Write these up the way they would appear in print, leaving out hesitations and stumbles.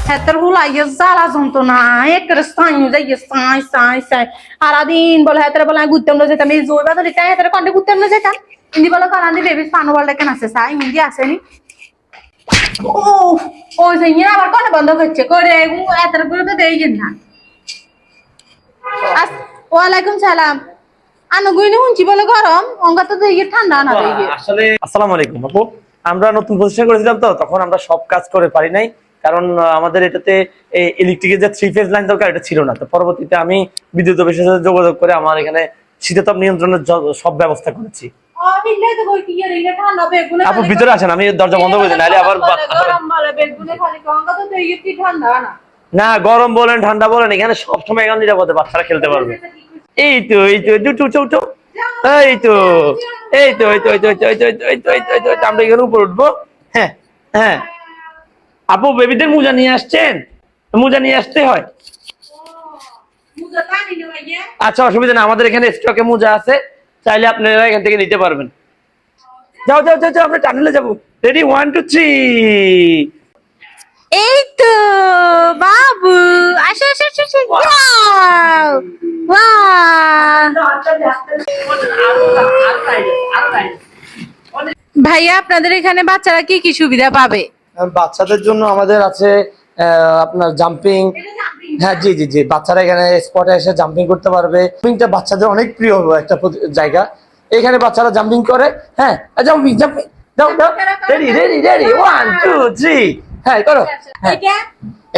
হেতের হুলাইয়ে জ্বালা যন্ত্রণা একের স্থানীয় যাইয়ে সাই সাই সাই সারাদিন বলে হেতের বলে ঘুরতাম না যেতাম এই জোর বাজার এটা হেতের কন্টে ঘুরতাম না যেতাম ইন্দি বলে কারান্দি বেবি পানো বলটা কেন আছে সাই মিন্দি আসেনি ও ওই যে ইয়ে আবার কনে বন্ধ করছে করে হেতের গুলো তো দেই না ওয়ালাইকুম সালাম আনুগুইনি হুঁচি বলে গরম অঙ্গা তো দেই ঠান্ডা না দেই আসলে আসসালামু আলাইকুম আপু। আমরা নতুন প্রতিষ্ঠান করেছিলাম তো তখন আমরা সব কাজ করে পারি নাই, কারণ আমাদের এটাতে ইলেকট্রিকের যে 3 ফেজ লাইন দরকার এটা ছিল না। তো পরবর্তীতে আমি বিদ্যুৎ অফিসের সাথে যোগাযোগ করে আমার এখানে শীতাতপ নিয়ন্ত্রণের সব ব্যবস্থা করেছি। আপু ভিতরে আসেন, আমি দরজা বন্ধ করে দিই, নাহলে আবার না গরম বলেন ঠান্ডা বলেন এখানে সবসময় এখন নিরাপদে বাচ্চারা খেলতে পারবে। এই তো এই তো এই তো এই তো এই তো এই তো এই তো এই তো এই তো এই তো এই তো আমরা এখানে উপর উঠবো। হ্যাঁ হ্যাঁ আপু বেবিদের মোজা নিয়ে আসছেন? মোজা নিয়ে আসতে হয়। আচ্ছা অসুবিধা না, আমাদের এখানে স্টকে মোজা আছে, চাইলে আপনারা এখান থেকে নিতে পারবেন। যাও যাও যাও আমরা টানেলে যাবো। রেডি 1 2 3। এই তো বাবু আসো আসো আসো ওয়াও ভাইয়া আপনাদের এখানে বাচ্চারা কি কি সুবিধা পাবে? বাচ্চাদের জন্য আমাদের আছে আপনার জাম্পিং। হ্যাঁ জি জি জি, বাচ্চারা এখানে স্পটে এসে জাম্পিং করতে পারবে। জাম্পিংটা বাচ্চাদের অনেক প্রিয় একটা জায়গা, এখানে বাচ্চারা জাম্পিং করে। হ্যাঁ জাম্পিং জাম্পিং দাও দাও রেডি রেডি রেডি 1 2 3 হ্যাঁ করো। হ্যাঁ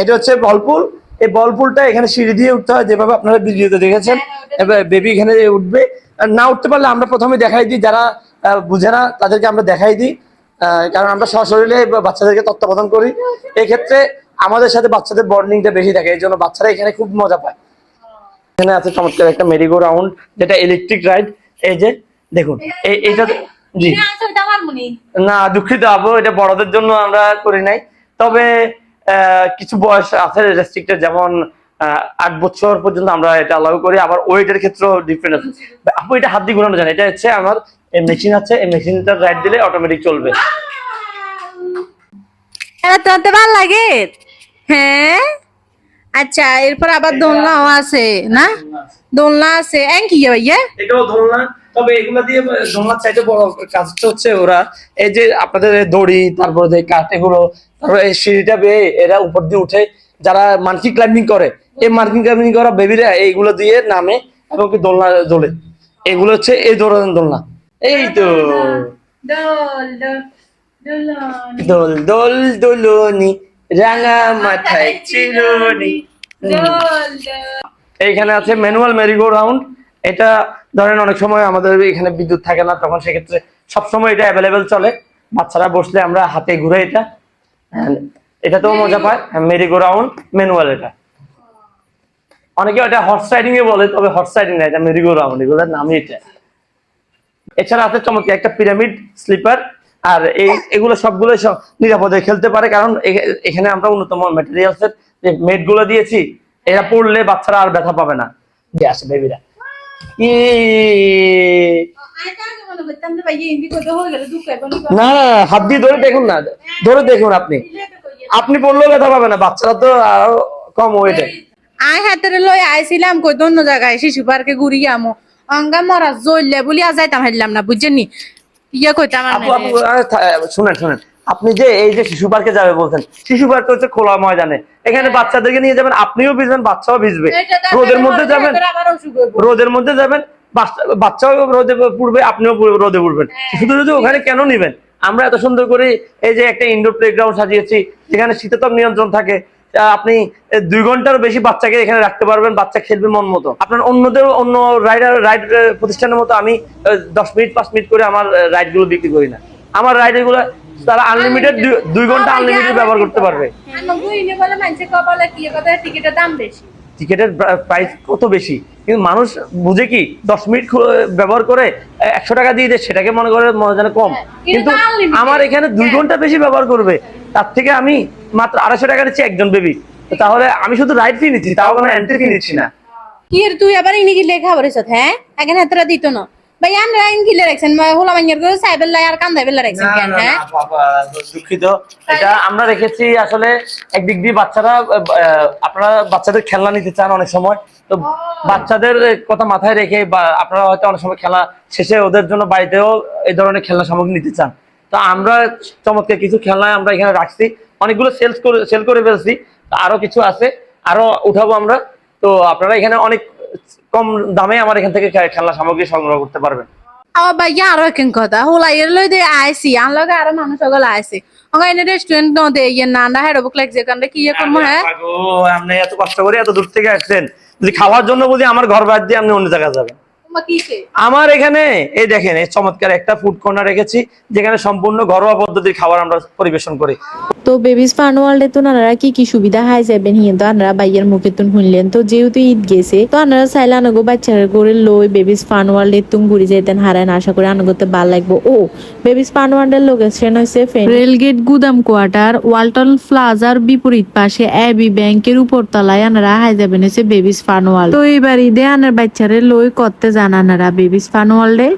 এটা হচ্ছে বলপুল। এই বলপুলটা এখানে সিঁড়ি দিয়ে উঠতে হয়, যেভাবে আপনারা ভিডিওতে দেখেছেন। এবার বেবি এখানে উঠবে, না উঠতে পারলে আমরা প্রথমে দেখাই দিই, যারা বুঝে না তাদেরকে আমরা দেখাই দিই, কারণ আমরা সশরীরে বাচ্চাদেরকে তত্ত্বাবধান করি। এক্ষেত্রে আমাদের সাথে বাচ্চাদের বন্ডিংটা বেশি থাকে, এই জন্য বাচ্চারা এখানে খুব মজা পায়। এখানে আছে চমৎকার একটা মেরিগো রাউন্ড, যেটা ইলেকট্রিক রাইড। এই যে দেখুন এইটা জি না দুঃখিত আপু, এটা বড়দের জন্য আমরা করি নাই। তবে কিছু বয়স আছে রেস্ট্রিক্টেড, যেমন 8 বছর পর্যন্ত আমরা এটা অ্যালাউ করি। আবার ওয়েটের ক্ষেত্রেও ডিফারেন্ট আছে। আপু এটা হাত দিয়ে ঘোরানো যায় না, এটা হচ্ছে আমার মেশিন আছে, এই মেশিনটা রাইড দিলে অটোমেটিক চলবে। তোতে ভালো লাগে? হ্যাঁ আচ্ছা, এরপর আবার দোলনাও আছে না? দোলনা আছে কি ভাইয়া? এটাও দোলনা, তবে এগুলা দিয়ে দোলনার চাইতে বড় কাজটা হচ্ছে ওরা এই যে আপনাদের দড়ি, তারপর যে কাঠ, এগুলো, তারপর এই সিঁড়িটা বেয়ে এরা উপর দিয়ে উঠে, যারা মানকি ক্লাইম্বিং করে, এই মানকি ক্লাইম্বিং করা বেবিরা এইগুলো দিয়ে নামে এবং কি দোলনা দোলে। এগুলো হচ্ছে এই ধরনের দোলনা। এই তো দোল দোল দোলনি রাঙা মাথায় চিরুনি। এইখানে আছে ম্যানুয়াল মেরিগো রাউন্ড। এটা ধরেন অনেক সময় আমাদের এখানে বিদ্যুৎ থাকে না, তখন সেক্ষেত্রে সবসময় এটা অ্যাভেলেবেল চলে। বাচ্চারা বসলে আমরা হাতে ঘুরে এটাতেও মজা পায়। Merry go round manual. এটা অনেকে এটা হর্স রাইডিং এ বলে, তবে হর্স রাইডিং না, এটা মেরিগো রাউন্ড, এগুলোর নামই এটা। এছাড়া আছে চমৎকার একটা পিরামিড স্লিপার। আর এগুলো সবগুলো নিরাপদে খেলতে পারে, কারণ এখানে আমরা উন্নতম ম্যাটেরিয়ালসের যে মেট গুলো দিয়েছি, এরা পড়লে বাচ্চারা আর ব্যথা পাবে না। আসে বেবিরা না না হাত দিয়ে ধরে দেখুন না, ধরে দেখুন, আপনি পড়লেও ব্যথা পাবে না, বাচ্চারা তো আরো কম ওয়েটে। আই হাতের লই আইছিলাম কই অন্য জায়গায় শিশু পার্কে ঘুরি আমো অঙ্গা মরা জইলে বলি আজ যাইতাম হাইলাম না বুঝছেননি ইয়া কইতাম। শুনেন শুনেন, আপনি যে এই যে শিশু পার্কে যাবে বলছেন, শিশু পার্ক হচ্ছে খোলা ময়দানে, এখানে বাচ্চাদেরকে নিয়ে যাবেন, আপনিও ভিজবেন, বাচ্চাও ভিজবে। রোদের মধ্যে যাবেন, রোদের মধ্যে যাবেন, বাচ্চাও রোদে পড়বে, আপনিও রোদে পড়বেন। শুধু শুধু ওখানে কেন নিবেন? আমরা এত সুন্দর করে এই যে একটা ইনডোর প্লেগ্রাউন্ড সাজিয়েছি, যেখানে শীতাতপ নিয়ন্ত্রণ থাকে। আপনি 2 ঘন্টারও বেশি বাচ্চাকে এখানে রাখতে পারবেন, বাচ্চা খেলবে মন মতো। আপনার অন্য রাইড প্রতিষ্ঠানের মতো আমি 10 মিনিট 5 মিনিট করে আমার রাইড গুলো বিক্রি করি না। আমার রাইড গুলো তারা আনলিমিটেড 2 ঘন্টা আনলিমিটেড ব্যবহার করতে পারবে। টিকেটের প্রাইস কত বেশি, কিন্তু মানুষ বুঝে কি 10 মিনিট ব্যবহার করে 100 টাকা দিয়ে দেয়, সেটাকে মনে করে যেন কম। কিন্তু আমার এখানে 2 ঘন্টা বেশি ব্যবহার করবে, তার থেকে আমি মাত্র 250 টাকা নিচ্ছি একজন বেবি। তাহলে আমি শুধু রাইড ফি নিচ্ছি, তাও কোনো এন্ট্রি ফি নিচ্ছি না। কি তুই আবার ইনি কি লেখা বলেছ? হ্যাঁ এখানে হাতরা দিত না ভাই আনরা ইন কিলে রাখছেন হোলা মাইয়ার করে সাইবেল লাই আর কান্দাই বেলা রাখছেন কেন হ্যাঁ দুঃখিত, এটা আমরা রেখেছি আসলে একদিক দিয়ে বাচ্চারা আপনারা বাচ্চাদের খেলনা নিতে চান অনেক সময়, তো বাচ্চাদের কথা মাথায় রেখে বা আপনারা হয়তো অনেক সময় খেলা শেষে ওদের জন্য বাড়িতেও এই ধরনের খেলনা সামগ্রী নিতে চান, তো আমরা চমৎকার কিছু খেলনা আমরা এখানে রাখছি, অনেকগুলো সেল করে ফেলছি, আরো কিছু আছে, আরো উঠাবো আমরা। তো আপনারা এখানে অনেক কম দামে আমার এখান থেকে খেলনা সামগ্রী সংগ্রহ করতে পারবেন। আবার ভাইয়া আরো একখান কথা হোলা এর লই দে আইসি আন লগে আরো মানুষ ওগুলো আইসি ওগা এনে রেস্টুরেন্ট ন দে ইয়ে না না হেডবুক লাগছে কারণ কি ইয়ে করবো হ্যাঁ আপনি এত কষ্ট করে এত দূর থেকে আসছেন, যদি খাওয়ার জন্য বুঝি আমার ঘর বাদ দিয়ে আপনি অন্য জায়গায় যাবেন। আমার এখানে এই দেখেন এই চমৎকার একটা ফুড কর্নার রেখেছি, যেখানে সম্পূর্ণ ঘরোয়া পদ্ধতির খাবার আমরা পরিবেশন করি। তো বেবিস ফান ওয়ার্ল্ডে তো নানারা কি কি সুবিধা হাই যাবেন হিয়ে তো আনারা বাইয়ের মুখে তুন শুনলেন, তো যেহেতু ঈদ গেছে তো আনারা চাইলে আনগো বাচ্চারা করে লই বেবিস ফান ওয়ার্ল্ডে তুম ঘুরে যেতেন হারান, আশা করি আনগোতে ভালো লাগবো। ও বেবিস ফান ওয়ার্ল্ডের লোকেশন হয়েছে রেলগেট গুদাম কোয়ার্টার ওয়ালটন প্লাজার বিপরীত পাশে এবি ব্যাংকের উপর তলায় আনারা হাই যাবেন হচ্ছে বেবিস ফান ওয়ার্ল্ড। তো এবার ঈদে আনার বাচ্চারে লই করতে জানানারা বেবিস ফান ওয়ার্ল্ডে।